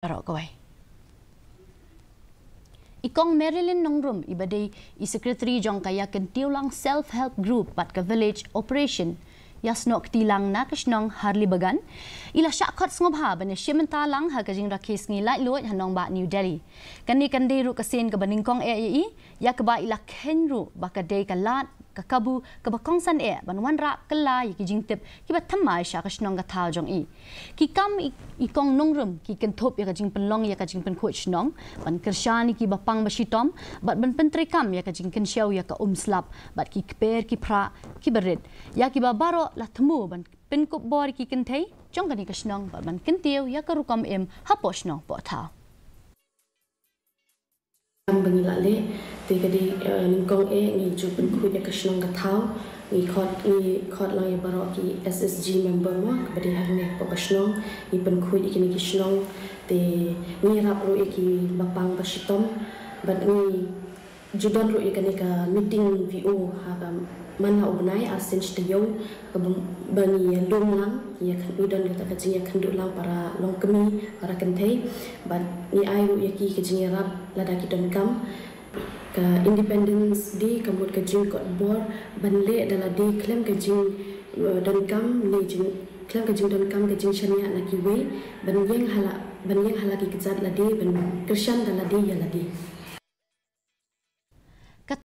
Kawai. Ikong Marilyn Nongrum ibadai secretary jong kaya kentiulang self-help group pat ka village operation Snong tilang na Shnong Harlibagan ila syakot ngobha bane shimentalang ha ka Jingrakhe Sngi Laitluid hanong ba New Delhi kani kandiru kasin ka baningkong ya ka ba ila kenru ba ka dei ka lat ka kabu ka bakong san banwan ra kala ki jingtip ki ba thamai sha ka Shnong ka thau jong ki kam ikong nongrum ki kenthop ya ka jing penlong ya ka jing pen khoi Shnong ban kershani ki bapang basitom bat ban pentrikam ya ka jing ken show ya ka slap bat ki per ki pra ki berit ya ki ba baro la thmu ban pen kop bor ki kenthei jong kani ka Shnong bat ban kentiu ya ka rukam hapo Shnong po tha Bangilale, tegadi ningkong ni jupen kuya ke Shnong gatau, ni kot lang yang baru ki SSG member mo, kepada hari po ke Shnong, ni pen kuya ki Shnong, te ni rap ro ki bapang basitom, but ni judon ro ka meeting VO ha mana ubnai asen stayong bani long lang ya kan udan kata kajing kan lang para long kemi para kentai but ni ai ro ki kajing rap lada ki don kam ka independence day kamut kajing kot bor ban le dala day claim kajing don kam ni jing claim kajing don kam kajing shania na ki we ban yang hala ki kejat la day ban krishan dala day ya la day